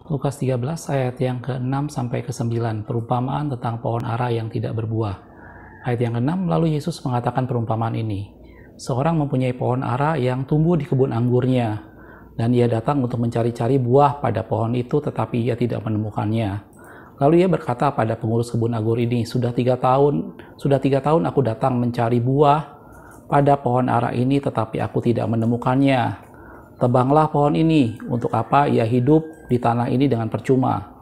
Lukas 13 ayat yang ke-6 sampai ke-9, perumpamaan tentang pohon ara yang tidak berbuah. Ayat yang ke-6, lalu Yesus mengatakan perumpamaan ini. Seorang mempunyai pohon ara yang tumbuh di kebun anggurnya, dan ia datang untuk mencari-cari buah pada pohon itu, tetapi ia tidak menemukannya. Lalu ia berkata pada pengurus kebun anggur ini, sudah tiga tahun aku datang mencari buah pada pohon ara ini, tetapi aku tidak menemukannya. Tebanglah pohon ini, untuk apa ia hidup di tanah ini dengan percuma?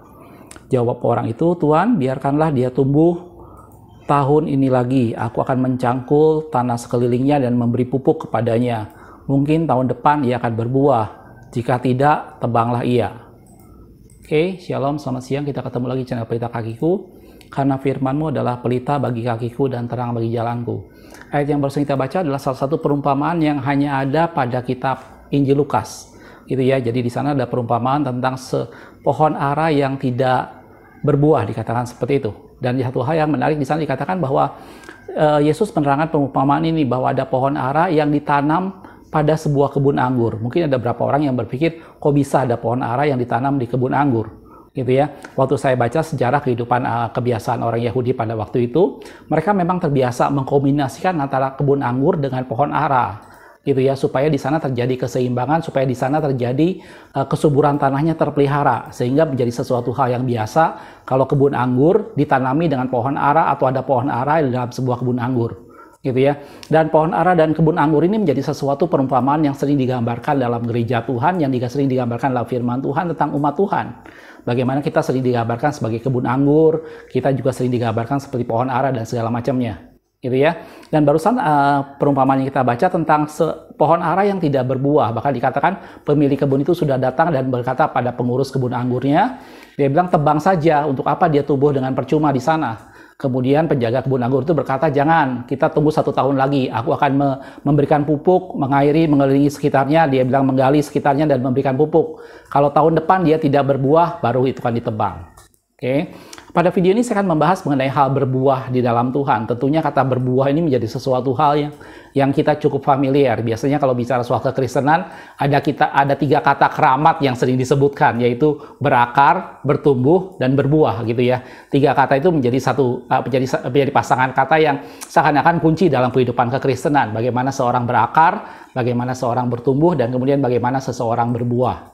Jawab orang itu, Tuan, biarkanlah dia tumbuh tahun ini lagi. Aku akan mencangkul tanah sekelilingnya dan memberi pupuk kepadanya. Mungkin tahun depan ia akan berbuah. Jika tidak, tebanglah ia. Oke, shalom, selamat siang. Kita ketemu lagi di channel Pelita Kakiku. Karena firman-Mu adalah pelita bagi kakiku dan terang bagi jalanku. Ayat yang baru kita baca adalah salah satu perumpamaan yang hanya ada pada kitab Injil Lukas, gitu ya. Jadi di sana ada perumpamaan tentang pohon ara yang tidak berbuah, dikatakan seperti itu. Dan satu hal yang menarik di sana dikatakan bahwa Yesus menerangkan perumpamaan ini bahwa ada pohon ara yang ditanam pada sebuah kebun anggur. Mungkin ada beberapa orang yang berpikir, kok bisa ada pohon ara yang ditanam di kebun anggur, gitu ya. Waktu saya baca sejarah kehidupan kebiasaan orang Yahudi pada waktu itu, mereka memang terbiasa mengkombinasikan antara kebun anggur dengan pohon ara, gitu ya, supaya di sana terjadi keseimbangan, supaya di sana terjadi kesuburan tanahnya terpelihara, sehingga menjadi sesuatu hal yang biasa kalau kebun anggur ditanami dengan pohon ara atau ada pohon ara di dalam sebuah kebun anggur, gitu ya. Dan pohon ara dan kebun anggur ini menjadi sesuatu perumpamaan yang sering digambarkan dalam gereja Tuhan, yang juga sering digambarkan dalam firman Tuhan tentang umat Tuhan. Bagaimana kita sering digambarkan sebagai kebun anggur, kita juga sering digambarkan seperti pohon ara dan segala macamnya, gitu ya. Dan barusan perumpamaan yang kita baca tentang pohon ara yang tidak berbuah, bahkan dikatakan pemilik kebun itu sudah datang dan berkata pada pengurus kebun anggurnya, dia bilang tebang saja, untuk apa dia tumbuh dengan percuma di sana. Kemudian penjaga kebun anggur itu berkata, jangan, kita tunggu 1 tahun lagi, aku akan memberikan pupuk, mengairi, mengelilingi sekitarnya. Dia bilang menggali sekitarnya dan memberikan pupuk. Kalau tahun depan dia tidak berbuah, baru itu kan ditebang. Oke. Pada video ini saya akan membahas mengenai hal berbuah di dalam Tuhan. Tentunya kata berbuah ini menjadi sesuatu hal yang kita cukup familiar. Biasanya kalau bicara soal kekristenan, ada 3 kata keramat yang sering disebutkan, yaitu berakar, bertumbuh, dan berbuah, gitu ya. 3 kata itu menjadi menjadi pasangan kata yang seakan-akan kunci dalam kehidupan kekristenan. Bagaimana seorang berakar, bagaimana seorang bertumbuh, dan kemudian bagaimana seseorang berbuah.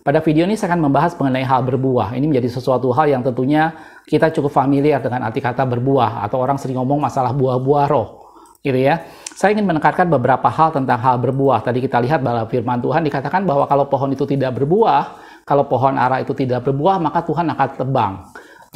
Pada video ini saya akan membahas mengenai hal berbuah. Ini menjadi sesuatu hal yang tentunya kita cukup familiar dengan arti kata berbuah, atau orang sering ngomong masalah buah-buah roh, gitu ya. Saya ingin menekankan beberapa hal tentang hal berbuah. Tadi kita lihat dalam firman Tuhan dikatakan bahwa kalau pohon itu tidak berbuah, kalau pohon ara itu tidak berbuah, maka Tuhan akan tebang.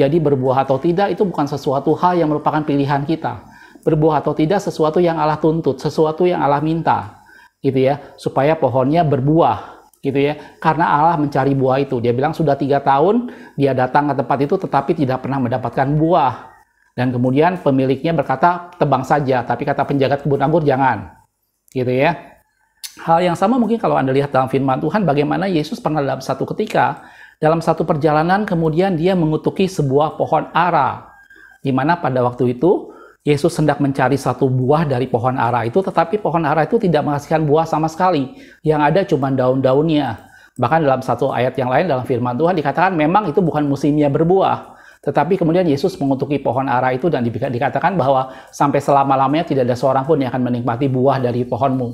Jadi berbuah atau tidak itu bukan sesuatu hal yang merupakan pilihan kita. Berbuah atau tidak sesuatu yang Allah tuntut, sesuatu yang Allah minta, gitu ya, supaya pohonnya berbuah, gitu ya. Karena Allah mencari buah itu. Dia bilang sudah 3 tahun dia datang ke tempat itu tetapi tidak pernah mendapatkan buah. Dan kemudian pemiliknya berkata tebang saja, tapi kata penjaga kebun anggur jangan, gitu ya. Hal yang sama mungkin kalau Anda lihat dalam firman Tuhan, bagaimana Yesus pernah dalam satu ketika, dalam satu perjalanan kemudian dia mengutuki sebuah pohon ara, di mana pada waktu itu Yesus hendak mencari satu buah dari pohon ara itu, tetapi pohon ara itu tidak menghasilkan buah sama sekali. Yang ada cuma daun-daunnya. Bahkan dalam satu ayat yang lain dalam firman Tuhan dikatakan memang itu bukan musimnya berbuah. Tetapi kemudian Yesus mengutuki pohon ara itu dan dikatakan bahwa sampai selama-lamanya tidak ada seorang pun yang akan menikmati buah dari pohonmu,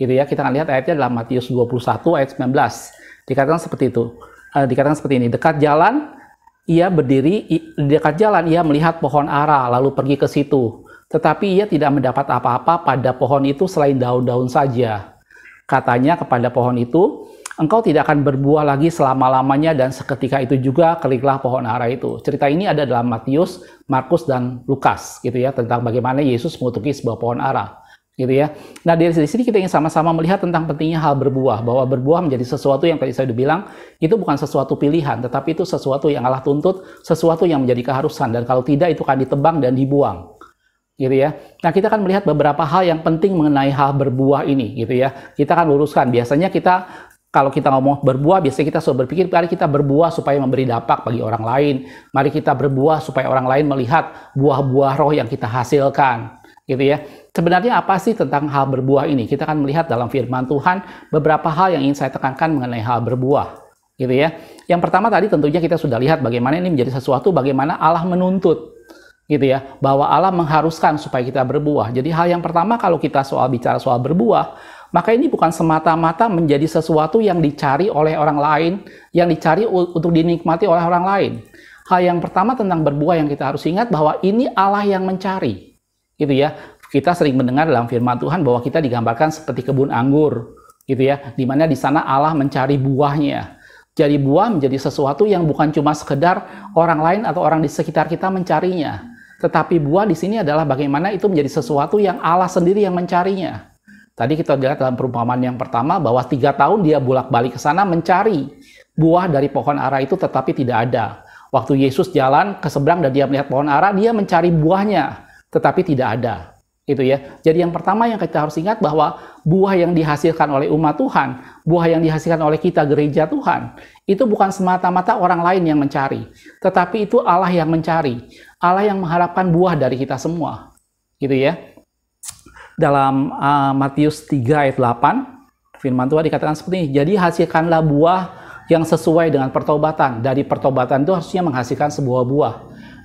gitu ya. Kita akan lihat ayatnya dalam Matius 21 ayat 19. Dikatakan seperti itu. Dikatakan seperti ini, dekat jalan ia berdiri di dekat jalan, ia melihat pohon ara, lalu pergi ke situ. Tetapi ia tidak mendapat apa-apa pada pohon itu selain daun-daun saja. Katanya kepada pohon itu, engkau tidak akan berbuah lagi selama-lamanya, dan seketika itu juga keringlah pohon ara itu. Cerita ini ada dalam Matius, Markus, dan Lukas, gitu ya, tentang bagaimana Yesus mengutuki sebuah pohon ara, gitu ya. Nah, dari sini kita ingin sama-sama melihat tentang pentingnya hal berbuah, bahwa berbuah menjadi sesuatu yang tadi saya sudah bilang, itu bukan sesuatu pilihan, tetapi itu sesuatu yang Allah tuntut, sesuatu yang menjadi keharusan, dan kalau tidak itu akan ditebang dan dibuang, gitu ya. Nah, kita akan melihat beberapa hal yang penting mengenai hal berbuah ini, gitu ya. Kita akan luruskan. Biasanya kalau kita ngomong berbuah, biasanya kita selalu berpikir, mari kita berbuah supaya memberi dampak bagi orang lain, mari kita berbuah supaya orang lain melihat buah-buah roh yang kita hasilkan, gitu ya. Sebenarnya apa sih tentang hal berbuah ini? Kita akan melihat dalam firman Tuhan beberapa hal yang ingin saya tekankan mengenai hal berbuah. gitu ya. Yang pertama tadi tentunya kita sudah lihat bagaimana ini menjadi sesuatu, bagaimana Allah menuntut, gitu ya, bahwa Allah mengharuskan supaya kita berbuah. Jadi hal yang pertama kalau kita bicara soal berbuah, maka ini bukan semata-mata menjadi sesuatu yang dicari oleh orang lain, yang dicari untuk dinikmati oleh orang lain. Hal yang pertama tentang berbuah yang kita harus ingat bahwa ini Allah yang mencari, gitu ya. Kita sering mendengar dalam firman Tuhan bahwa kita digambarkan seperti kebun anggur, gitu ya, di mana di sana Allah mencari buahnya. Jadi buah menjadi sesuatu yang bukan cuma sekedar orang lain atau orang di sekitar kita mencarinya. Tetapi buah di sini adalah bagaimana itu menjadi sesuatu yang Allah sendiri yang mencarinya. Tadi kita lihat dalam perumpamaan yang pertama bahwa 3 tahun dia bolak-balik ke sana mencari buah dari pohon ara itu, tetapi tidak ada. Waktu Yesus jalan ke seberang dan dia melihat pohon ara, dia mencari buahnya, tetapi tidak ada. Itu ya. Jadi yang pertama yang kita harus ingat bahwa buah yang dihasilkan oleh umat Tuhan, buah yang dihasilkan oleh kita gereja Tuhan, itu bukan semata-mata orang lain yang mencari, tetapi itu Allah yang mencari. Allah yang mengharapkan buah dari kita semua. Gitu ya. Dalam Matius 3 ayat 8, firman Tuhan dikatakan seperti ini, jadi hasilkanlah buah yang sesuai dengan pertobatan. Dari pertobatan itu harusnya menghasilkan sebuah buah.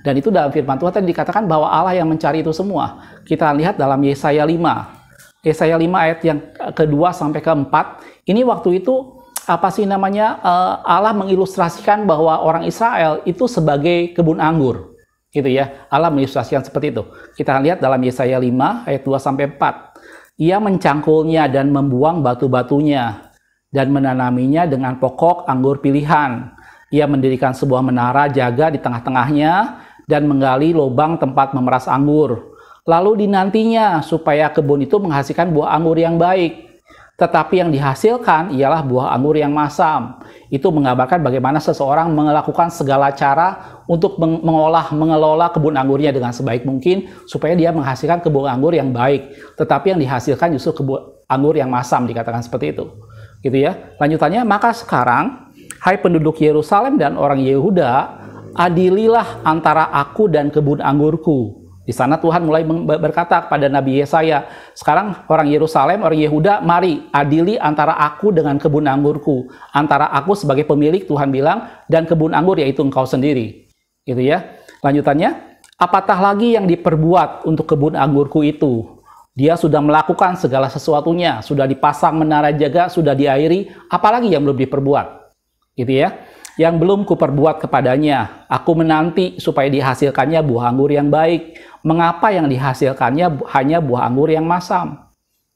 Dan itu dalam firman Tuhan tadi dikatakan bahwa Allah yang mencari itu semua. Kita lihat dalam Yesaya 5. Yesaya 5 ayat yang kedua sampai keempat. Ini waktu itu Allah mengilustrasikan bahwa orang Israel itu sebagai kebun anggur. Gitu ya. Allah mengilustrasikan seperti itu. Kita lihat dalam Yesaya 5 ayat 2 sampai 4. Ia mencangkulnya dan membuang batu-batunya dan menanaminya dengan pokok anggur pilihan. Ia mendirikan sebuah menara jaga di tengah-tengahnya dan menggali lubang tempat memeras anggur. Lalu dinantinya supaya kebun itu menghasilkan buah anggur yang baik. Tetapi yang dihasilkan ialah buah anggur yang masam. Itu menggambarkan bagaimana seseorang melakukan segala cara untuk mengelola kebun anggurnya dengan sebaik mungkin supaya dia menghasilkan kebun anggur yang baik. Tetapi yang dihasilkan justru kebun anggur yang masam, dikatakan seperti itu. Gitu ya. Lanjutannya, maka sekarang, hai penduduk Yerusalem dan orang Yehuda, adililah antara aku dan kebun anggurku. Di sana Tuhan mulai berkata kepada Nabi Yesaya, sekarang orang Yerusalem, orang Yehuda, mari adili antara aku dengan kebun anggurku. Antara aku sebagai pemilik, Tuhan bilang, dan kebun anggur yaitu engkau sendiri. Gitu ya. Lanjutannya, apatah lagi yang diperbuat untuk kebun anggurku itu? Dia sudah melakukan segala sesuatunya, sudah dipasang menara jaga, sudah diairi, apalagi yang belum diperbuat? Gitu ya. Yang belum kuperbuat kepadanya, aku menanti supaya dihasilkannya buah anggur yang baik. Mengapa yang dihasilkannya hanya buah anggur yang masam?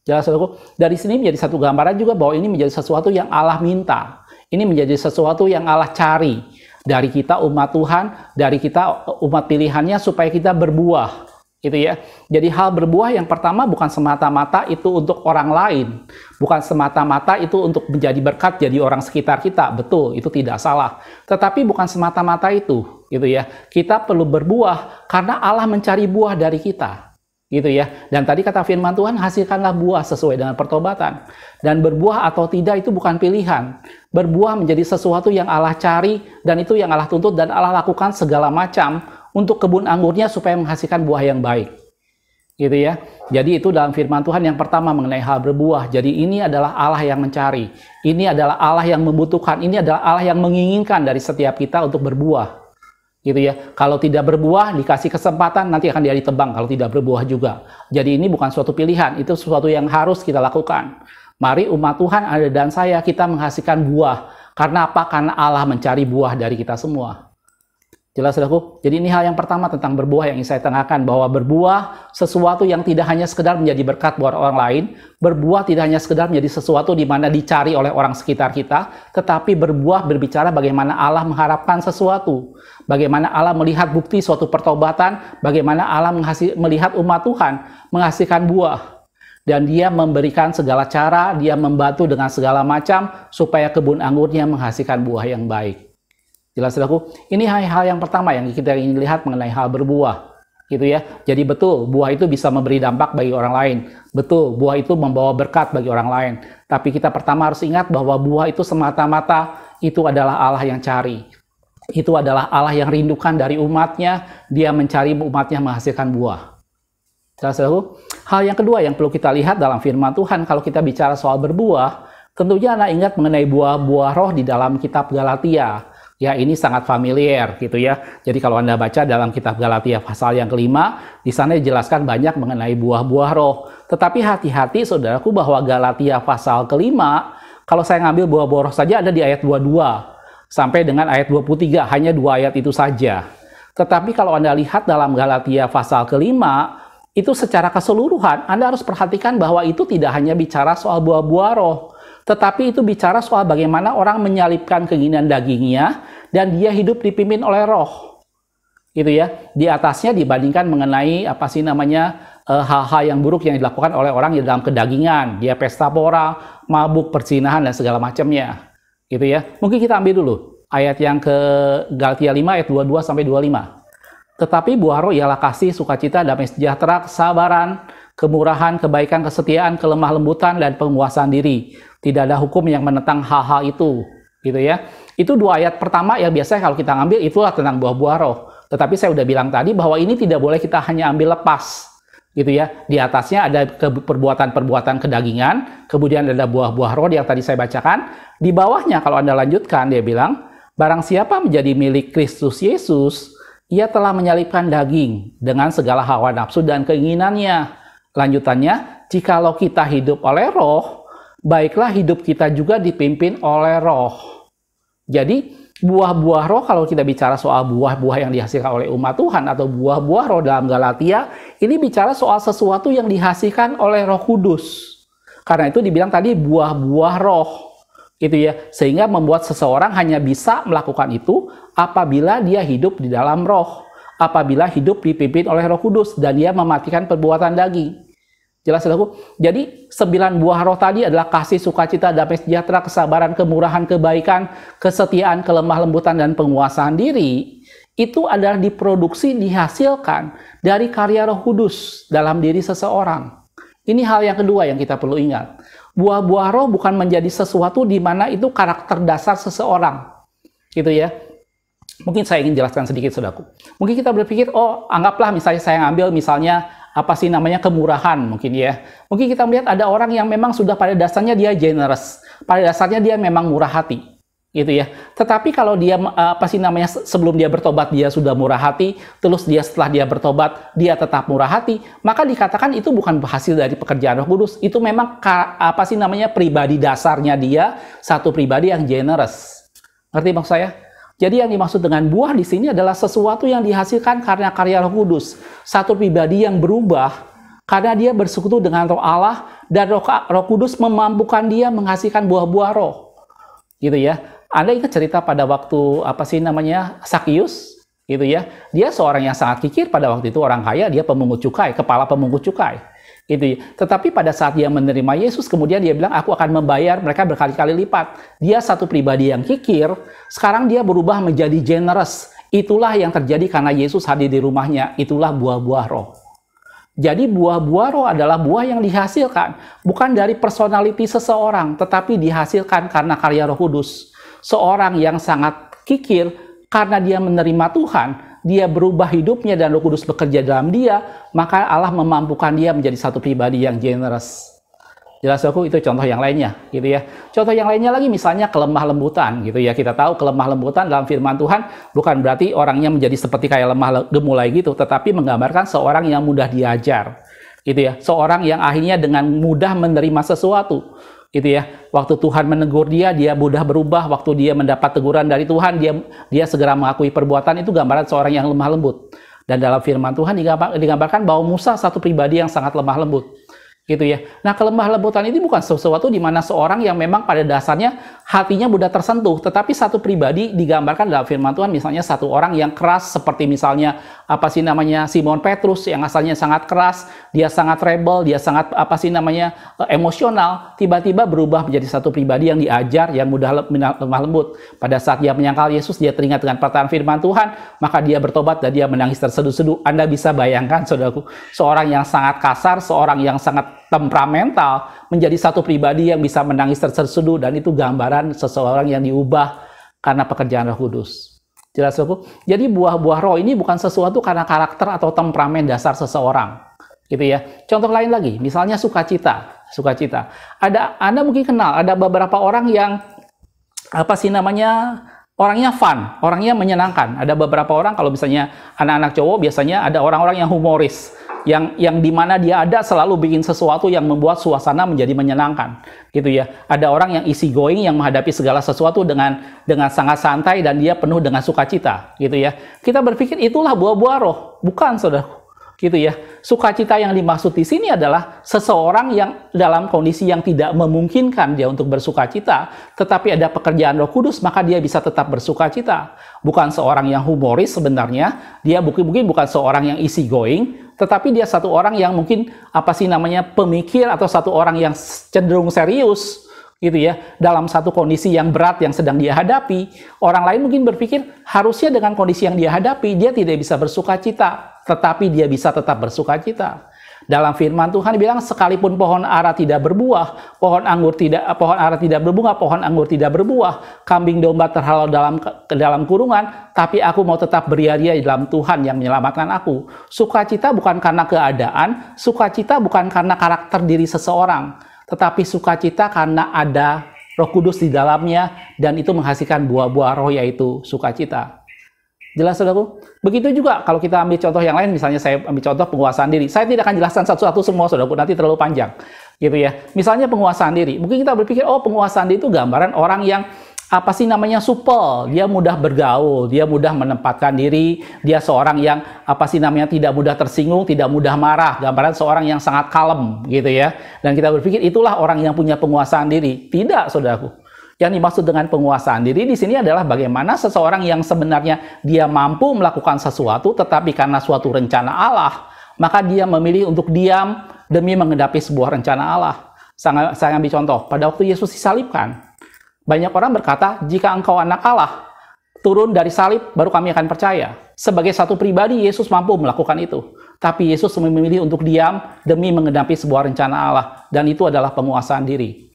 Jelas, dari sini menjadi satu gambaran juga bahwa ini menjadi sesuatu yang Allah minta. Ini menjadi sesuatu yang Allah cari dari kita umat Tuhan, dari kita umat pilihannya supaya kita berbuah. Gitu ya. Jadi hal berbuah yang pertama bukan semata-mata itu untuk orang lain, bukan semata-mata itu untuk menjadi berkat jadi orang sekitar kita. Betul, itu tidak salah. Tetapi bukan semata-mata itu, gitu ya. Kita perlu berbuah karena Allah mencari buah dari kita. Gitu ya. Dan tadi kata firman Tuhan, hasilkanlah buah sesuai dengan pertobatan. Dan berbuah atau tidak itu bukan pilihan. Berbuah menjadi sesuatu yang Allah cari dan itu yang Allah tuntut dan Allah lakukan segala macam untuk kebun anggurnya supaya menghasilkan buah yang baik. Gitu ya. Jadi itu dalam firman Tuhan yang pertama mengenai hal berbuah. Jadi ini adalah Allah yang mencari. Ini adalah Allah yang membutuhkan. Ini adalah Allah yang menginginkan dari setiap kita untuk berbuah. Gitu ya. Kalau tidak berbuah, dikasih kesempatan, nanti akan dia ditebang kalau tidak berbuah juga. Jadi ini bukan suatu pilihan, itu sesuatu yang harus kita lakukan. Mari umat Tuhan, Anda dan saya, kita menghasilkan buah. Karena apa? Karena Allah mencari buah dari kita semua. Jelas, saudaraku? Jadi ini hal yang pertama tentang berbuah yang ingin saya tengahkan, bahwa berbuah sesuatu yang tidak hanya sekedar menjadi berkat buat orang lain, berbuah tidak hanya sekedar menjadi sesuatu di mana dicari oleh orang sekitar kita, tetapi berbuah berbicara bagaimana Allah mengharapkan sesuatu, bagaimana Allah melihat bukti suatu pertobatan, bagaimana Allah melihat umat Tuhan menghasilkan buah. Dan dia memberikan segala cara, dia membantu dengan segala macam supaya kebun anggurnya menghasilkan buah yang baik. Jelas, saudaraku? Ini hal yang pertama yang kita ingin lihat mengenai hal berbuah. Gitu ya. Jadi betul, buah itu bisa memberi dampak bagi orang lain. Betul, buah itu membawa berkat bagi orang lain. Tapi kita pertama harus ingat bahwa buah itu semata-mata itu adalah Allah yang cari. Itu adalah Allah yang rindukan dari umatnya. Dia mencari umatnya menghasilkan buah. Jelas, saudaraku? Hal yang kedua yang perlu kita lihat dalam firman Tuhan, kalau kita bicara soal berbuah, Tentunya Anda ingat mengenai buah-buah roh di dalam kitab Galatia. Ya, ini sangat familiar gitu ya. Jadi kalau Anda baca dalam kitab Galatia pasal yang kelima, di sana dijelaskan banyak mengenai buah-buah roh. Tetapi hati-hati saudaraku bahwa Galatia pasal kelima, kalau saya ngambil buah-buah roh saja ada di ayat 22 sampai dengan ayat 23, hanya 2 ayat itu saja. Tetapi kalau Anda lihat dalam Galatia pasal kelima, itu secara keseluruhan Anda harus perhatikan bahwa itu tidak hanya bicara soal buah-buah roh, tetapi itu bicara soal bagaimana orang menyalipkan keinginan dagingnya dan dia hidup dipimpin oleh roh. Gitu ya. Di atasnya dibandingkan mengenai hal-hal yang buruk yang dilakukan oleh orang yang dalam kedagingan. Dia pesta pora, mabuk, perzinahan dan segala macamnya. Gitu ya. Mungkin kita ambil dulu ayat yang ke Galatia 5 ayat 22 sampai 25. Tetapi buah roh ialah kasih, sukacita, damai sejahtera, kesabaran, kemurahan, kebaikan, kesetiaan, kelemah lembutan, dan penguasaan diri. Tidak ada hukum yang menentang hal-hal itu, gitu ya. Itu 2 ayat pertama yang biasanya kalau kita ngambil itulah tentang buah-buah roh. Tetapi saya udah bilang tadi bahwa ini tidak boleh kita hanya ambil lepas, gitu ya. Di atasnya ada perbuatan-perbuatan kedagingan, kemudian ada buah-buah roh yang tadi saya bacakan. Di bawahnya kalau Anda lanjutkan, dia bilang, barang siapa menjadi milik Kristus Yesus, ia telah menyalipkan daging dengan segala hawa nafsu dan keinginannya. Lanjutannya, jikalau kita hidup oleh roh, baiklah hidup kita juga dipimpin oleh roh. Jadi, buah-buah roh kalau kita bicara soal buah-buah yang dihasilkan oleh umat Tuhan atau buah-buah roh dalam Galatia, ini bicara soal sesuatu yang dihasilkan oleh Roh Kudus. Karena itu dibilang tadi buah-buah roh. Gitu ya. Sehingga membuat seseorang hanya bisa melakukan itu apabila dia hidup di dalam roh. Apabila hidup dipimpin oleh Roh Kudus dan dia mematikan perbuatan daging. Jelas saudaraku? Jadi 9 buah roh tadi adalah kasih, sukacita, damai sejahtera, kesabaran, kemurahan, kebaikan, kesetiaan, kelemah lembutan, dan penguasaan diri. Itu adalah diproduksi, dihasilkan dari karya Roh Kudus dalam diri seseorang. Ini hal yang kedua yang kita perlu ingat. Buah-buah roh bukan menjadi sesuatu di mana itu karakter dasar seseorang. Gitu ya. Mungkin saya ingin jelaskan sedikit saudaraku. Mungkin kita berpikir, oh anggaplah misalnya saya ngambil misalnya kemurahan mungkin ya. Mungkin kita melihat ada orang yang memang sudah pada dasarnya dia generous. Pada dasarnya dia memang murah hati. Gitu ya. Tetapi kalau dia sebelum dia bertobat dia sudah murah hati, terus setelah dia bertobat dia tetap murah hati, maka dikatakan itu bukan hasil dari pekerjaan Roh Kudus. Itu memang pribadi dasarnya dia satu pribadi yang generous. Ngerti maksud saya? Jadi yang dimaksud dengan buah di sini adalah sesuatu yang dihasilkan karena karya Roh Kudus. Satu pribadi yang berubah karena dia bersekutu dengan Roh Allah dan Roh Kudus memampukan dia menghasilkan buah-buah roh. Gitu ya. Anda ingat cerita pada waktu Sakius, gitu ya. Dia seorang yang sangat kikir pada waktu itu, orang kaya, dia pemungut cukai, kepala pemungut cukai. Gitu ya. Tetapi pada saat dia menerima Yesus, kemudian dia bilang, aku akan membayar mereka berkali-kali lipat. Dia satu pribadi yang kikir, sekarang dia berubah menjadi generous. Itulah yang terjadi karena Yesus hadir di rumahnya. Itulah buah-buah roh. Jadi buah-buah roh adalah buah yang dihasilkan. Bukan dari personality seseorang, tetapi dihasilkan karena karya Roh Kudus. Seorang yang sangat kikir, karena dia menerima Tuhan, dia berubah hidupnya dan Roh Kudus bekerja dalam dia, maka Allah memampukan dia menjadi satu pribadi yang generous. Jelas aku, itu contoh yang lainnya, gitu ya. Contoh yang lainnya lagi misalnya kelemah lembutan, gitu ya. Kita tahu kelemah lembutan dalam firman Tuhan bukan berarti orangnya menjadi seperti kayak lemah gemulai gitu, tetapi menggambarkan seorang yang mudah diajar, gitu ya. Seorang yang akhirnya dengan mudah menerima sesuatu, gitu ya. Waktu Tuhan menegur dia mudah berubah. Waktu dia mendapat teguran dari Tuhan, dia segera mengakui perbuatan. Itu gambaran seorang yang lemah lembut. Dan dalam firman Tuhan digambarkan bahwa Musa satu pribadi yang sangat lemah lembut. Gitu ya. Nah, kelemah lembutan ini bukan sesuatu di mana seorang yang memang pada dasarnya hatinya mudah tersentuh, tetapi satu pribadi digambarkan dalam firman Tuhan, misalnya satu orang yang keras seperti misalnya Simon Petrus yang asalnya sangat keras, dia sangat rebel, dia sangat emosional, tiba-tiba berubah menjadi satu pribadi yang diajar, yang mudah lemah lembut. Pada saat dia menyangkal Yesus, dia teringat dengan perkataan firman Tuhan, maka dia bertobat dan dia menangis terseduh-seduh. Anda bisa bayangkan, saudaraku, seorang yang sangat kasar, seorang yang sangat temperamental menjadi satu pribadi yang bisa menangis terseduh, dan itu gambaran seseorang yang diubah karena pekerjaan Roh Kudus. Jelas aku? Jadi buah-buah roh ini bukan sesuatu karena karakter atau temperamen dasar seseorang, gitu ya. Contoh lain lagi, misalnya sukacita. Sukacita. Anda mungkin kenal, ada beberapa orang yang orangnya fun, orangnya menyenangkan. Ada beberapa orang, kalau misalnya anak-anak cowok, biasanya ada orang-orang yang humoris, yang dimana dia ada selalu bikin sesuatu yang membuat suasana menjadi menyenangkan, gitu ya. Ada orang yang easy going, yang menghadapi segala sesuatu dengan sangat santai dan dia penuh dengan sukacita, gitu ya. Kita berpikir itulah buah-buah roh, bukan, saudara. Gitu ya. Sukacita yang dimaksud di sini adalah seseorang yang dalam kondisi yang tidak memungkinkan dia untuk bersukacita, tetapi ada pekerjaan Roh Kudus, maka dia bisa tetap bersukacita. Bukan seorang yang humoris sebenarnya, dia mungkin bukan seorang yang easy going, tetapi dia satu orang yang mungkin pemikir, atau satu orang yang cenderung serius, gitu ya, dalam satu kondisi yang berat yang sedang dia hadapi. Orang lain mungkin berpikir harusnya dengan kondisi yang dia hadapi dia tidak bisa bersukacita, tetapi dia bisa tetap bersukacita. Dalam firman Tuhan bilang, sekalipun pohon ara tidak berbuah, pohon ara tidak berbunga, pohon anggur tidak berbuah, kambing domba terhalau dalam kurungan, tapi aku mau tetap beria-ria di dalam Tuhan yang menyelamatkan aku. Sukacita bukan karena keadaan, sukacita bukan karena karakter diri seseorang, tetapi sukacita karena ada Roh Kudus di dalamnya, dan itu menghasilkan buah-buah roh, yaitu sukacita. Jelas, saudaraku? Begitu juga kalau kita ambil contoh yang lain, misalnya saya ambil contoh penguasaan diri. Saya tidak akan jelaskan satu-satu semua, saudaraku, nanti terlalu panjang, gitu ya. Misalnya penguasaan diri. Mungkin kita berpikir, oh, penguasaan diri itu gambaran orang yang supel, dia mudah bergaul, dia mudah menempatkan diri, dia seorang yang tidak mudah tersinggung, tidak mudah marah, gambaran seorang yang sangat kalem, gitu ya. Dan kita berpikir itulah orang yang punya penguasaan diri. Tidak, saudaraku. Yang dimaksud dengan penguasaan diri di sini adalah bagaimana seseorang yang sebenarnya dia mampu melakukan sesuatu, tetapi karena suatu rencana Allah, maka dia memilih untuk diam demi menghadapi sebuah rencana Allah. Saya ambil contoh, pada waktu Yesus disalibkan, banyak orang berkata, jika engkau anak Allah, turun dari salib, baru kami akan percaya. Sebagai satu pribadi, Yesus mampu melakukan itu. Tapi Yesus memilih untuk diam demi menghadapi sebuah rencana Allah. Dan itu adalah penguasaan diri.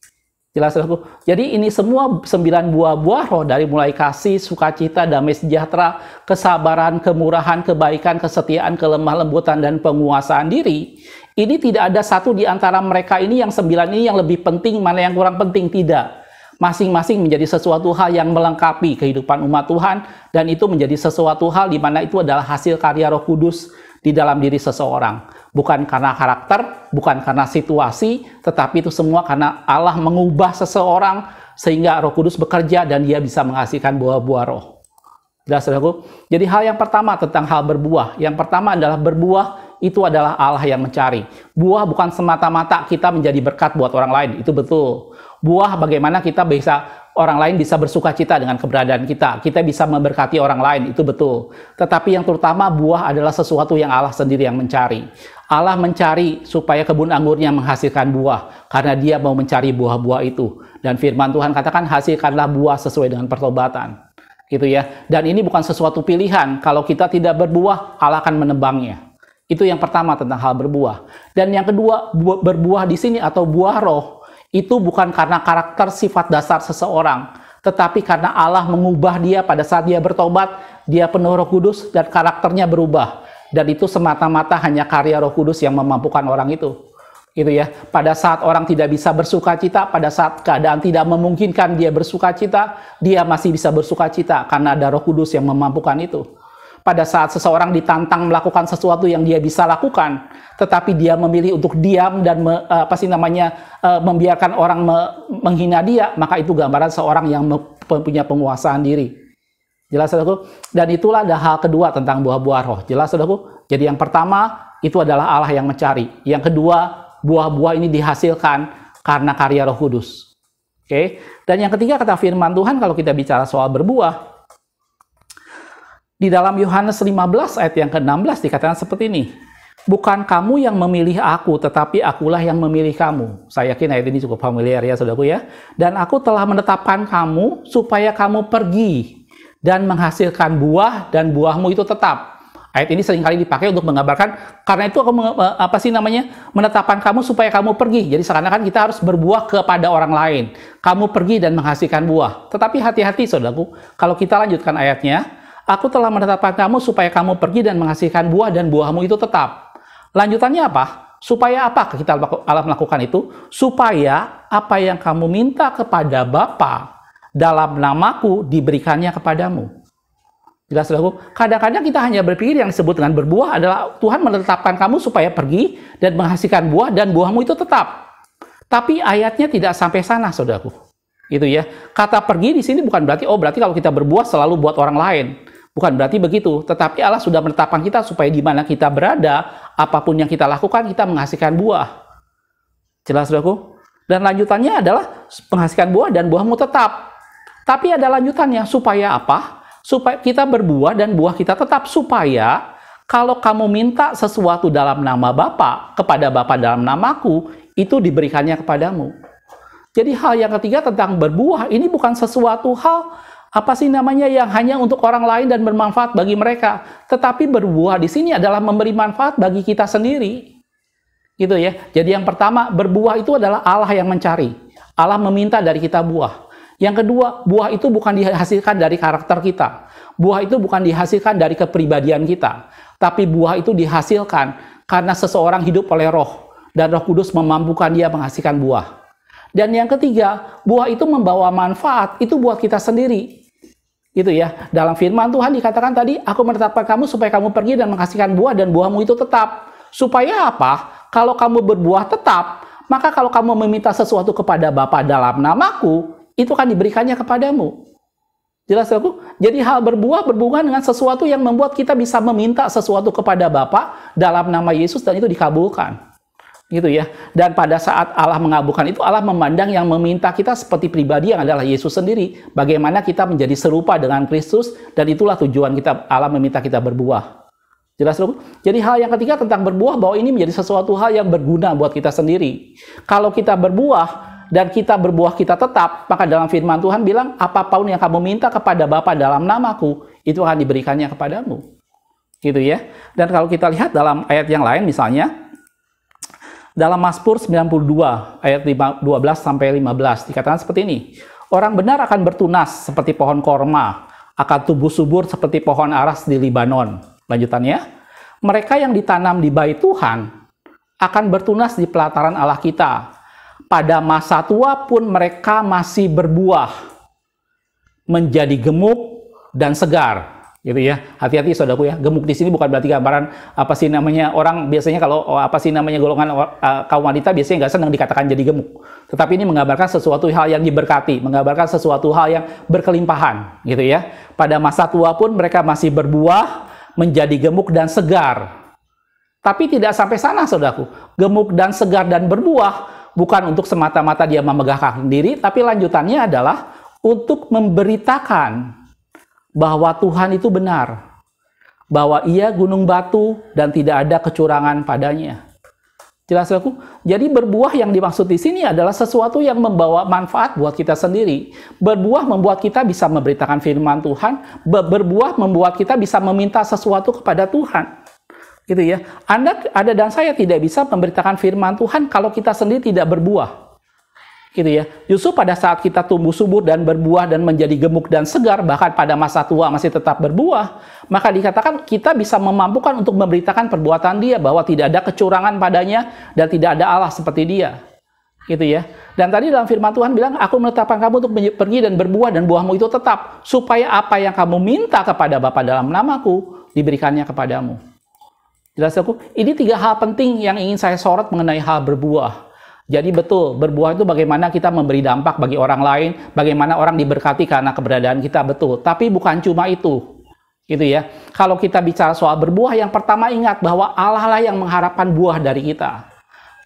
Jelas, saudaraku? Jadi ini semua 9 buah-buah roh, dari mulai kasih, sukacita, damai sejahtera, kesabaran, kemurahan, kebaikan, kesetiaan, kelemah lembutan, dan penguasaan diri. Ini tidak ada satu di antara mereka ini yang 9 ini yang lebih penting, mana yang kurang penting, tidak. Masing-masing menjadi sesuatu hal yang melengkapi kehidupan umat Tuhan, dan itu menjadi sesuatu hal di mana itu adalah hasil karya Roh Kudus di dalam diri seseorang. Bukan karena karakter, bukan karena situasi, tetapi itu semua karena Allah mengubah seseorang sehingga Roh Kudus bekerja dan dia bisa menghasilkan buah-buah roh. Jelas, saudaraku? Jadi hal yang pertama tentang hal berbuah. Yang pertama adalah berbuah itu adalah Allah yang mencari. Buah bukan semata-mata kita menjadi berkat buat orang lain, itu betul. Buah bagaimana kita orang lain bisa bersuka cita dengan keberadaan kita. Kita bisa memberkati orang lain, itu betul. Tetapi yang terutama buah adalah sesuatu yang Allah sendiri yang mencari. Allah mencari supaya kebun anggurnya menghasilkan buah, karena dia mau mencari buah-buah itu. Dan firman Tuhan katakan, hasilkanlah buah sesuai dengan pertobatan. Gitu ya. Dan ini bukan sesuatu pilihan. Kalau kita tidak berbuah, Allah akan menebangnya. Itu yang pertama tentang hal berbuah. Dan yang kedua, berbuah di sini atau buah roh, itu bukan karena karakter sifat dasar seseorang, tetapi karena Allah mengubah dia pada saat dia bertobat, dia penuh Roh Kudus dan karakternya berubah. Dan itu semata-mata hanya karya Roh Kudus yang memampukan orang itu. Gitu ya. Pada saat orang tidak bisa bersukacita, pada saat keadaan tidak memungkinkan dia bersukacita, dia masih bisa bersukacita karena ada Roh Kudus yang memampukan itu. Pada saat seseorang ditantang melakukan sesuatu yang dia bisa lakukan, tetapi dia memilih untuk diam dan membiarkan orang menghina dia, maka itu gambaran seorang yang punya penguasaan diri. Jelas, saudaraku? Dan itulah ada hal kedua tentang buah-buah roh. Jelas, saudaraku? Jadi yang pertama, itu adalah Allah yang mencari. Yang kedua, buah-buah ini dihasilkan karena karya Roh Kudus. Oke? Dan yang ketiga, kata firman Tuhan, kalau kita bicara soal berbuah, di dalam Yohanes 15 ayat yang ke-16 dikatakan seperti ini. Bukan kamu yang memilih aku, tetapi akulah yang memilih kamu. Saya yakin ayat ini cukup familiar ya, saudaraku ya. Dan aku telah menetapkan kamu supaya kamu pergi dan menghasilkan buah, dan buahmu itu tetap. Ayat ini seringkali dipakai untuk menggambarkan, karena itu aku menetapkan kamu supaya kamu pergi. Jadi seakan-akan kita harus berbuah kepada orang lain. Kamu pergi dan menghasilkan buah. Tetapi hati-hati, saudaraku, kalau kita lanjutkan ayatnya, aku telah menetapkan kamu supaya kamu pergi dan menghasilkan buah, dan buahmu itu tetap. Lanjutannya apa? Supaya apa kita Allah melakukan itu? Supaya apa yang kamu minta kepada Bapa dalam namaku diberikannya kepadamu. Jelas, saudaraku? Kadang-kadang kita hanya berpikir yang disebut dengan berbuah adalah Tuhan menetapkan kamu supaya pergi dan menghasilkan buah dan buahmu itu tetap. Tapi ayatnya tidak sampai sana, saudaraku. Gitu ya. Kata pergi di sini bukan berarti berarti kalau kita berbuah selalu buat orang lain. Bukan berarti begitu, tetapi Allah sudah menetapkan kita supaya di mana kita berada, apapun yang kita lakukan, kita menghasilkan buah. Jelas, saudaraku? Dan lanjutannya adalah menghasilkan buah dan buahmu tetap. Tapi ada lanjutannya, supaya apa? Supaya kita berbuah dan buah kita tetap, supaya kalau kamu minta sesuatu dalam nama Bapa, kepada Bapa dalam namaku, itu diberikannya kepadamu. Jadi hal yang ketiga tentang berbuah, ini bukan sesuatu hal yang hanya untuk orang lain dan bermanfaat bagi mereka. Tetapi berbuah di sini adalah memberi manfaat bagi kita sendiri. Gitu ya. Jadi yang pertama, berbuah itu adalah Allah yang mencari. Allah meminta dari kita buah. Yang kedua, buah itu bukan dihasilkan dari karakter kita. Buah itu bukan dihasilkan dari kepribadian kita. Tapi buah itu dihasilkan karena seseorang hidup oleh Roh. Dan Roh Kudus memampukan dia menghasilkan buah. Dan yang ketiga, buah itu membawa manfaat. Itu buat kita sendiri. Gitu ya. Dalam firman Tuhan dikatakan tadi, aku menetapkan kamu supaya kamu pergi dan menghasilkan buah dan buahmu itu tetap. Supaya apa? Kalau kamu berbuah tetap, maka kalau kamu meminta sesuatu kepada Bapa dalam namaku, itu akan diberikannya kepadamu. Jelas aku? Jadi hal berbuah berhubungan dengan sesuatu yang membuat kita bisa meminta sesuatu kepada Bapa dalam nama Yesus dan itu dikabulkan. Gitu ya. Dan pada saat Allah mengabulkan itu, Allah memandang yang meminta kita seperti pribadi yang adalah Yesus sendiri. Bagaimana kita menjadi serupa dengan Kristus, dan itulah tujuan kita, Allah meminta kita berbuah. Jelas, loh? Jadi hal yang ketiga tentang berbuah, bahwa ini menjadi sesuatu hal yang berguna buat kita sendiri. Kalau kita berbuah, dan kita berbuah kita tetap, maka dalam firman Tuhan bilang, apapun yang kamu minta kepada Bapa dalam namaku, itu akan diberikannya kepadamu. Gitu ya. Dan kalau kita lihat dalam ayat yang lain, misalnya, dalam Mazmur 92 ayat 12 sampai 15 dikatakan seperti ini. Orang benar akan bertunas seperti pohon korma, akan tumbuh subur seperti pohon aras di Libanon. Lanjutannya, mereka yang ditanam di bait Tuhan akan bertunas di pelataran Allah kita. Pada masa tua pun mereka masih berbuah, menjadi gemuk dan segar. Gitu ya. Hati-hati saudaraku ya. Gemuk di sini bukan berarti gambaran orang biasanya kalau golongan kaum wanita biasanya nggak senang dikatakan jadi gemuk. Tetapi ini menggambarkan sesuatu hal yang diberkati, menggambarkan sesuatu hal yang berkelimpahan, gitu ya. Pada masa tua pun mereka masih berbuah, menjadi gemuk dan segar. Tapi tidak sampai sana saudaraku. Gemuk dan segar dan berbuah bukan untuk semata-mata dia memegahkan diri, tapi lanjutannya adalah untuk memberitakan bahwa Tuhan itu benar, bahwa Ia gunung batu dan tidak ada kecurangan padanya. Jelas aku? Jadi berbuah yang dimaksud di sini adalah sesuatu yang membawa manfaat buat kita sendiri. Berbuah membuat kita bisa memberitakan firman Tuhan, berbuah membuat kita bisa meminta sesuatu kepada Tuhan. Gitu ya. Anda dan saya tidak bisa memberitakan firman Tuhan kalau kita sendiri tidak berbuah. Gitu ya. Justru pada saat kita tumbuh subur dan berbuah dan menjadi gemuk dan segar, bahkan pada masa tua masih tetap berbuah, maka dikatakan kita bisa memampukan untuk memberitakan perbuatan dia, bahwa tidak ada kecurangan padanya dan tidak ada Allah seperti dia. Gitu ya. Dan tadi dalam firman Tuhan bilang, aku menetapkan kamu untuk pergi dan berbuah dan buahmu itu tetap, supaya apa yang kamu minta kepada Bapa dalam namaku diberikannya kepadamu. Jelas aku? Ini 3 hal penting yang ingin saya sorot mengenai hal berbuah. Jadi betul, berbuah itu bagaimana kita memberi dampak bagi orang lain, bagaimana orang diberkati karena keberadaan kita, betul. Tapi bukan cuma itu, gitu ya. Kalau kita bicara soal berbuah, yang pertama ingat bahwa Allah lah yang mengharapkan buah dari kita,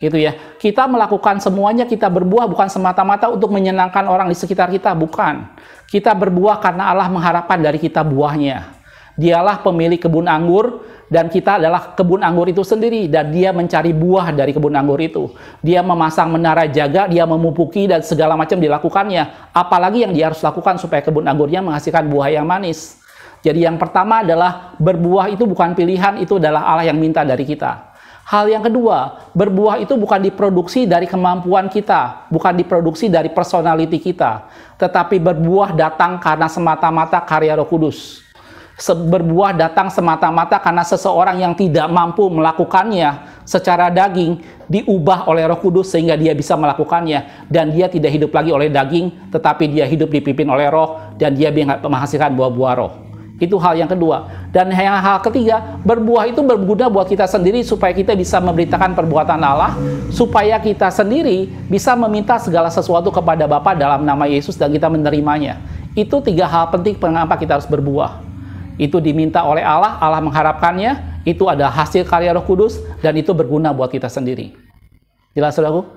gitu ya. Kita melakukan semuanya, kita berbuah bukan semata-mata untuk menyenangkan orang di sekitar kita, bukan. Kita berbuah karena Allah mengharapkan dari kita buahnya. Dialah pemilik kebun anggur, dan kita adalah kebun anggur itu sendiri, dan dia mencari buah dari kebun anggur itu. Dia memasang menara jaga, dia memupuki, dan segala macam dilakukannya. Apalagi yang dia harus lakukan supaya kebun anggurnya menghasilkan buah yang manis. Jadi yang pertama adalah berbuah itu bukan pilihan, itu adalah Allah yang minta dari kita. Hal yang kedua, berbuah itu bukan diproduksi dari kemampuan kita, bukan diproduksi dari personality kita, tetapi berbuah datang karena semata-mata karya Roh Kudus. Berbuah datang semata-mata karena seseorang yang tidak mampu melakukannya, secara daging diubah oleh Roh Kudus sehingga dia bisa melakukannya, dan dia tidak hidup lagi oleh daging, tetapi dia hidup dipimpin oleh Roh, dan dia menghasilkan buah-buah Roh. Itu hal yang kedua. Dan yang hal ketiga, berbuah itu berguna buat kita sendiri supaya kita bisa memberitakan perbuatan Allah, supaya kita sendiri bisa meminta segala sesuatu kepada Bapa dalam nama Yesus dan kita menerimanya. Itu 3 hal penting mengapa kita harus berbuah. Itu diminta oleh Allah, Allah mengharapkannya, itu adalah hasil karya Roh Kudus, dan itu berguna buat kita sendiri. Jelas, saudaraku?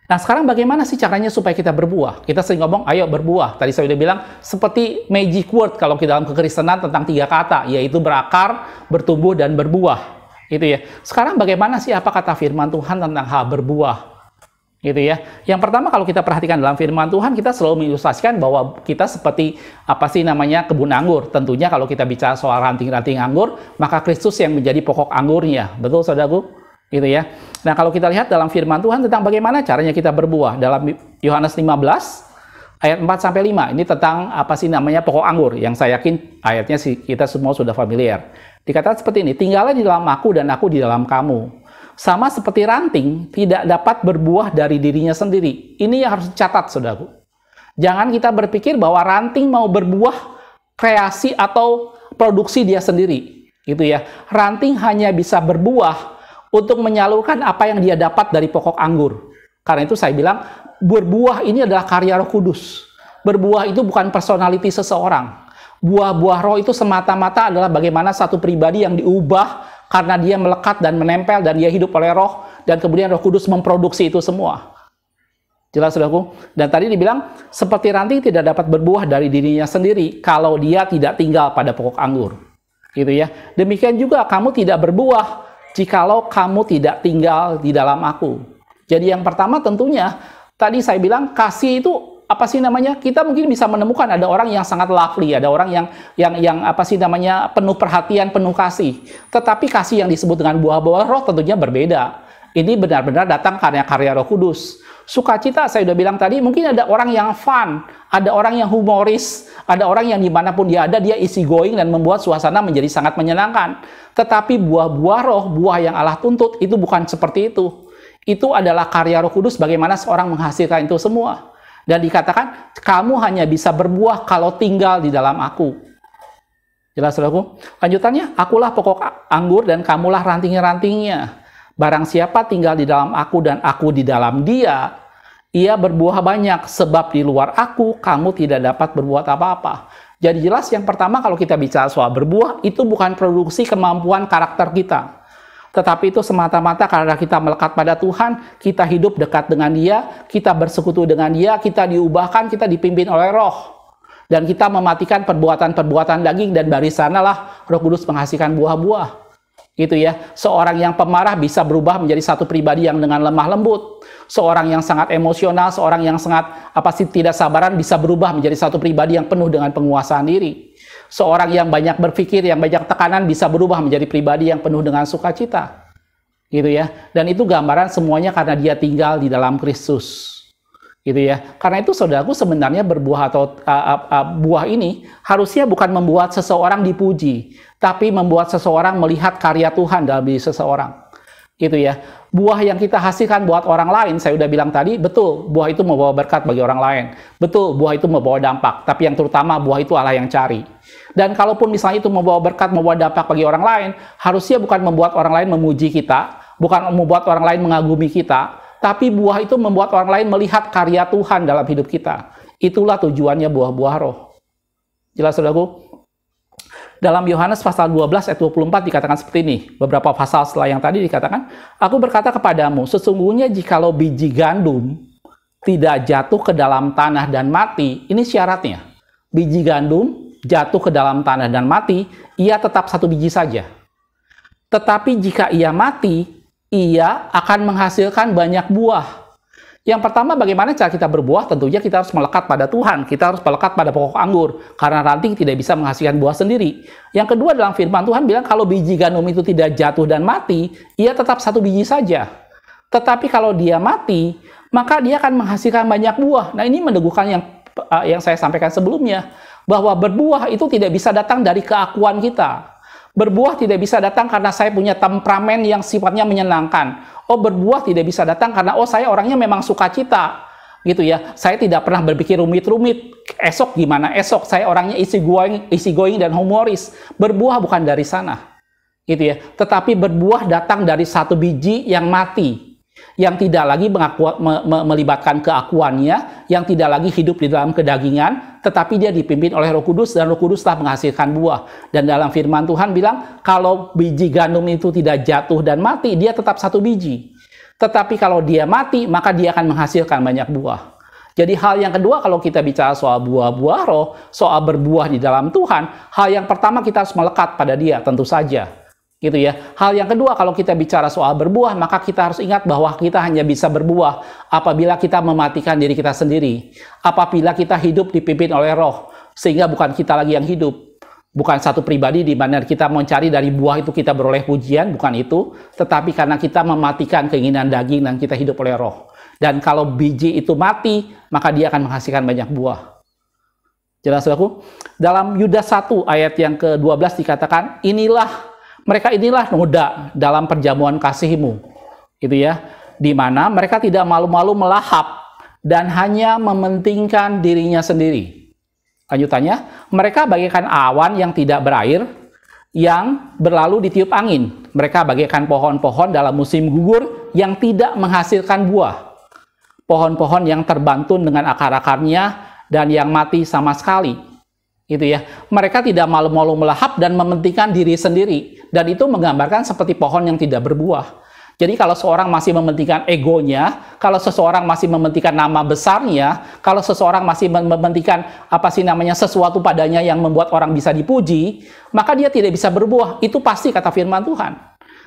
Nah, sekarang bagaimana sih caranya supaya kita berbuah? Kita sering ngomong, ayo berbuah. Tadi saya udah bilang, seperti magic word kalau dalam kekristenan tentang 3 kata, yaitu berakar, bertumbuh, dan berbuah. Gitu ya. Sekarang bagaimana sih apa kata firman Tuhan tentang hal berbuah? Gitu ya. Yang pertama, kalau kita perhatikan dalam firman Tuhan, kita selalu mengilustrasikan bahwa kita seperti kebun anggur. Tentunya kalau kita bicara soal ranting-ranting anggur, maka Kristus yang menjadi pokok anggurnya. Betul, saudaraku? Gitu ya. Nah, kalau kita lihat dalam firman Tuhan tentang bagaimana caranya kita berbuah dalam Yohanes 15 ayat 4 sampai 5. Ini tentang pokok anggur, yang saya yakin ayatnya kita semua sudah familiar. Dikatakan seperti ini, tinggallah di dalam aku dan aku di dalam kamu. Sama seperti ranting tidak dapat berbuah dari dirinya sendiri. Ini yang harus dicatat, saudaraku. Jangan kita berpikir bahwa ranting mau berbuah kreasi atau produksi dia sendiri. Gitu ya. Ranting hanya bisa berbuah untuk menyalurkan apa yang dia dapat dari pokok anggur. Karena itu saya bilang, berbuah ini adalah karya Roh Kudus. Berbuah itu bukan personality seseorang. Buah-buah roh itu semata-mata adalah bagaimana satu pribadi yang diubah karena dia melekat dan menempel dan dia hidup oleh roh, dan kemudian Roh Kudus memproduksi itu semua. Jelas, saudaraku? Dan tadi dibilang, seperti ranting tidak dapat berbuah dari dirinya sendiri kalau dia tidak tinggal pada pokok anggur. Gitu ya. Demikian juga kamu tidak berbuah jikalau kamu tidak tinggal di dalam aku. Jadi yang pertama tentunya, tadi saya bilang kasih itu kita mungkin bisa menemukan ada orang yang sangat lovely, ada orang yang penuh perhatian, penuh kasih. Tetapi kasih yang disebut dengan buah-buah roh tentunya berbeda. Ini benar-benar datang karena karya Roh Kudus. Sukacita, saya udah bilang tadi, mungkin ada orang yang fun, ada orang yang humoris, ada orang yang dimanapun dia ada, dia easy going dan membuat suasana menjadi sangat menyenangkan. Tetapi buah-buah roh, buah yang Allah tuntut, itu bukan seperti itu. Itu adalah karya Roh Kudus, bagaimana seorang menghasilkan itu semua. Dan dikatakan, kamu hanya bisa berbuah kalau tinggal di dalam aku. Jelas, saudaraku? Lanjutannya, akulah pokok anggur dan kamulah ranting-rantingnya. Barang siapa tinggal di dalam aku dan aku di dalam dia, ia berbuah banyak, sebab di luar aku, kamu tidak dapat berbuat apa-apa. Jadi jelas yang pertama kalau kita bicara soal berbuah, itu bukan produksi kemampuan karakter kita. Tetapi itu semata-mata karena kita melekat pada Tuhan, kita hidup dekat dengan Dia, kita bersekutu dengan Dia, kita diubahkan, kita dipimpin oleh Roh. Dan kita mematikan perbuatan-perbuatan daging, dan dari sanalah Roh Kudus menghasilkan buah-buah. Gitu ya. Seorang yang pemarah bisa berubah menjadi satu pribadi yang dengan lemah lembut. Seorang yang sangat emosional, seorang yang sangat tidak sabaran bisa berubah menjadi satu pribadi yang penuh dengan penguasaan diri. Seorang yang banyak berpikir, yang banyak tekanan bisa berubah menjadi pribadi yang penuh dengan sukacita. Gitu ya. Dan itu gambaran semuanya karena dia tinggal di dalam Kristus. Gitu ya. Karena itu saudaraku, sebenarnya berbuah atau buah ini harusnya bukan membuat seseorang dipuji, tapi membuat seseorang melihat karya Tuhan dalam diri seseorang. Gitu ya. Buah yang kita hasilkan buat orang lain, saya udah bilang tadi, betul, buah itu membawa berkat bagi orang lain. Betul, buah itu membawa dampak, tapi yang terutama buah itu Allah yang cari. Dan kalaupun misalnya itu membawa berkat, membawa dampak bagi orang lain, harusnya bukan membuat orang lain memuji kita, bukan membuat orang lain mengagumi kita, tapi buah itu membuat orang lain melihat karya Tuhan dalam hidup kita. Itulah tujuannya buah-buah roh. Jelas, saudaraku? Dalam Yohanes pasal 12 ayat 24 dikatakan seperti ini. Beberapa pasal setelah yang tadi dikatakan, aku berkata kepadamu, sesungguhnya jikalau biji gandum tidak jatuh ke dalam tanah dan mati, ini syaratnya. Biji gandum jatuh ke dalam tanah dan mati, ia tetap satu biji saja. Tetapi jika ia mati, ia akan menghasilkan banyak buah. Yang pertama, bagaimana cara kita berbuah? Tentunya kita harus melekat pada Tuhan. Kita harus melekat pada pokok anggur. Karena ranting tidak bisa menghasilkan buah sendiri. Yang kedua, dalam firman Tuhan bilang, kalau biji gandum itu tidak jatuh dan mati, ia tetap satu biji saja. Tetapi kalau dia mati, maka dia akan menghasilkan banyak buah. Nah, ini meneguhkan yang saya sampaikan sebelumnya. Bahwa berbuah itu tidak bisa datang dari keakuan kita. Berbuah tidak bisa datang karena saya punya temperamen yang sifatnya menyenangkan. Oh, berbuah tidak bisa datang karena saya orangnya memang sukacita. Gitu ya. Saya tidak pernah berpikir rumit-rumit. Esok gimana? Esok saya orangnya easy going dan humoris. Berbuah bukan dari sana. Gitu ya. Tetapi berbuah datang dari satu biji yang mati. Yang tidak lagi melibatkan keakuannya, yang tidak lagi hidup di dalam kedagingan, tetapi dia dipimpin oleh Roh Kudus, dan Roh Kudus telah menghasilkan buah. Dan dalam firman Tuhan bilang, kalau biji gandum itu tidak jatuh dan mati, dia tetap satu biji. Tetapi kalau dia mati, maka dia akan menghasilkan banyak buah. Jadi hal yang kedua, kalau kita bicara soal buah-buah roh, soal berbuah di dalam Tuhan, hal yang pertama kita harus melekat pada dia, tentu saja. Gitu ya. Hal yang kedua, kalau kita bicara soal berbuah, maka kita harus ingat bahwa kita hanya bisa berbuah apabila kita mematikan diri kita sendiri. Apabila kita hidup dipimpin oleh roh, sehingga bukan kita lagi yang hidup. Bukan satu pribadi di mana kita mencari dari buah itu kita beroleh pujian, bukan itu. Tetapi karena kita mematikan keinginan daging dan kita hidup oleh roh. Dan kalau biji itu mati, maka dia akan menghasilkan banyak buah. Jelas, saudaraku? Dalam Yudas 1 ayat yang ke-12 dikatakan, mereka inilah noda dalam perjamuan kasihmu, gitu ya, di mana mereka tidak malu-malu melahap dan hanya mementingkan dirinya sendiri. Lanjutannya, mereka bagaikan awan yang tidak berair, yang berlalu ditiup angin. Mereka bagaikan pohon-pohon dalam musim gugur yang tidak menghasilkan buah. Pohon-pohon yang terbantun dengan akar-akarnya dan yang mati sama sekali. Gitu ya. Mereka tidak malu-malu melahap dan mementingkan diri sendiri. Dan itu menggambarkan seperti pohon yang tidak berbuah. Jadi kalau seorang masih mementingkan egonya, kalau seseorang masih mementingkan nama besarnya, kalau seseorang masih mementingkan sesuatu padanya yang membuat orang bisa dipuji, maka dia tidak bisa berbuah. Itu pasti kata firman Tuhan.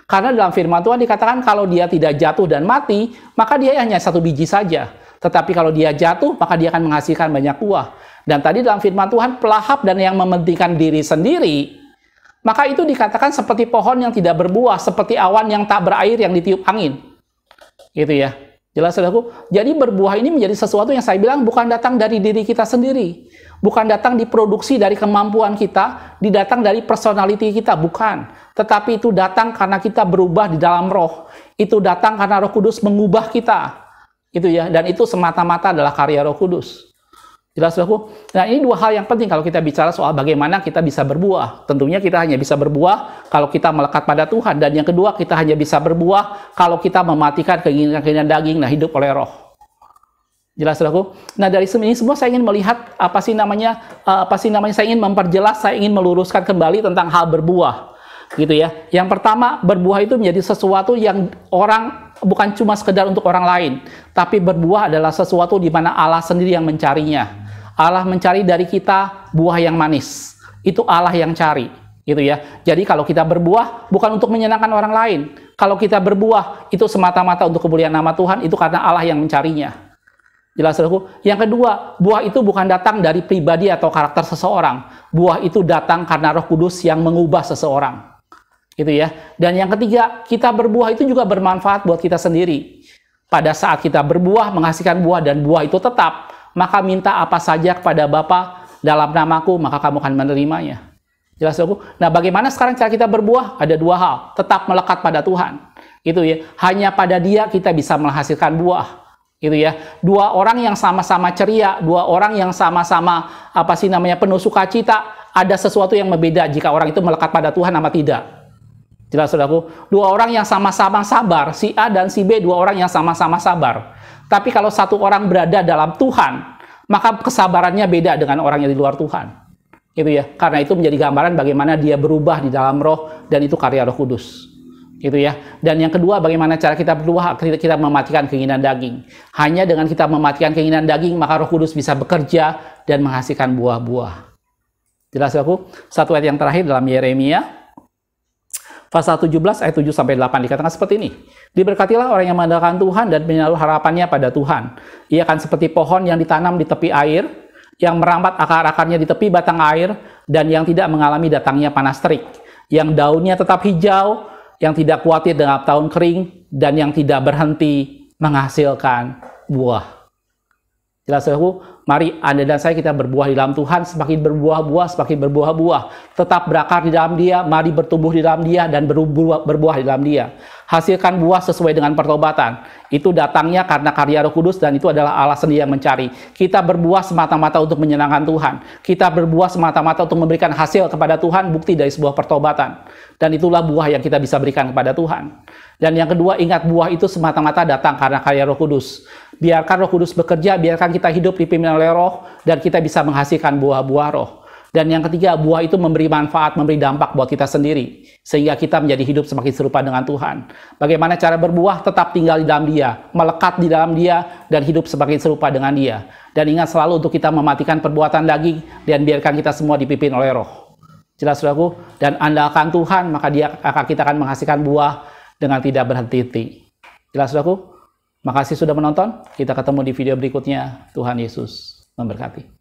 Karena dalam firman Tuhan dikatakan kalau dia tidak jatuh dan mati, maka dia hanya satu biji saja. Tetapi kalau dia jatuh, maka dia akan menghasilkan banyak buah. Dan tadi dalam firman Tuhan, pelahap dan yang mementingkan diri sendiri, maka itu dikatakan seperti pohon yang tidak berbuah, seperti awan yang tak berair yang ditiup angin. Gitu ya. Jelas, saudaraku? Jadi berbuah ini menjadi sesuatu yang saya bilang bukan datang dari diri kita sendiri. Bukan datang diproduksi dari kemampuan kita, didatang dari personality kita, bukan. Tetapi itu datang karena kita berubah di dalam roh. Itu datang karena Roh Kudus mengubah kita. Gitu ya. Dan itu semata-mata adalah karya Roh Kudus. Jelas, saudaraku? Nah, ini dua hal yang penting kalau kita bicara soal bagaimana kita bisa berbuah. Tentunya kita hanya bisa berbuah kalau kita melekat pada Tuhan. Dan yang kedua, kita hanya bisa berbuah kalau kita mematikan keinginan daging, nah hidup oleh roh. Jelas, saudaraku? Nah, dari ini semua saya ingin melihat saya ingin memperjelas, saya ingin meluruskan kembali tentang hal berbuah. Gitu ya. Yang pertama, berbuah itu menjadi sesuatu yang orang bukan cuma sekedar untuk orang lain, tapi berbuah adalah sesuatu di mana Allah sendiri yang mencarinya. Allah mencari dari kita buah yang manis. Itu Allah yang cari, gitu ya. Jadi kalau kita berbuah bukan untuk menyenangkan orang lain. Kalau kita berbuah itu semata-mata untuk kemuliaan nama Tuhan, itu karena Allah yang mencarinya. Jelas, saudaraku? Yang kedua, buah itu bukan datang dari pribadi atau karakter seseorang. Buah itu datang karena Roh Kudus yang mengubah seseorang. Gitu ya. Dan yang ketiga, kita berbuah itu juga bermanfaat buat kita sendiri. Pada saat kita berbuah, menghasilkan buah dan buah itu tetap, maka minta apa saja kepada Bapa dalam namaku, maka kamu akan menerimanya. Jelas, saudaraku? Nah, bagaimana sekarang cara kita berbuah? Ada dua hal. Tetap melekat pada Tuhan. Gitu ya. Hanya pada Dia kita bisa menghasilkan buah. Gitu ya. Dua orang yang sama-sama ceria, dua orang yang sama-sama penuh sukacita, ada sesuatu yang berbeda jika orang itu melekat pada Tuhan sama tidak. Jelas, saudaraku? Dua orang yang sama-sama sabar, si A dan si B, dua orang yang sama-sama sabar. Tapi kalau satu orang berada dalam Tuhan, maka kesabarannya beda dengan orang yang di luar Tuhan. Gitu ya. Karena itu menjadi gambaran bagaimana dia berubah di dalam roh, dan itu karya Roh Kudus. Gitu ya. Dan yang kedua, bagaimana cara kita berubah? Kita mematikan keinginan daging. Hanya dengan kita mematikan keinginan daging, maka Roh Kudus bisa bekerja dan menghasilkan buah-buah. Jelas, saudaraku? Satu ayat yang terakhir dalam Yeremia pasal 17 ayat 7-8 dikatakan seperti ini. Diberkatilah orang yang mengandalkan Tuhan dan menaruh harapannya pada Tuhan. Ia akan seperti pohon yang ditanam di tepi air, yang merambat akar-akarnya di tepi batang air, dan yang tidak mengalami datangnya panas terik. Yang daunnya tetap hijau, yang tidak khawatir dengan tahun kering, dan yang tidak berhenti menghasilkan buah. Jelas, saudaraku? Mari Anda dan saya kita berbuah di dalam Tuhan, semakin berbuah-buah, semakin berbuah-buah. Tetap berakar di dalam Dia, mari bertumbuh di dalam Dia, dan berbuah di dalam Dia. Hasilkan buah sesuai dengan pertobatan. Itu datangnya karena karya Roh Kudus, dan itu adalah Allah sendiri yang mencari. Kita berbuah semata-mata untuk menyenangkan Tuhan. Kita berbuah semata-mata untuk memberikan hasil kepada Tuhan, bukti dari sebuah pertobatan. Dan itulah buah yang kita bisa berikan kepada Tuhan. Dan yang kedua, ingat buah itu semata-mata datang karena karya Roh Kudus. Biarkan Roh Kudus bekerja, biarkan kita hidup dipimpin oleh Roh, dan kita bisa menghasilkan buah-buah Roh. Dan yang ketiga, buah itu memberi manfaat, memberi dampak buat kita sendiri, sehingga kita menjadi hidup semakin serupa dengan Tuhan. Bagaimana cara berbuah? Tetap tinggal di dalam Dia, melekat di dalam Dia, dan hidup semakin serupa dengan Dia. Dan ingat selalu untuk kita mematikan perbuatan daging, dan biarkan kita semua dipimpin oleh Roh. Jelas, saudaraku? Dan andalkan Tuhan, maka kita akan menghasilkan buah dengan tidak berhenti-henti. Jelas, saudaraku? Makasih sudah menonton. Kita ketemu di video berikutnya. Tuhan Yesus memberkati.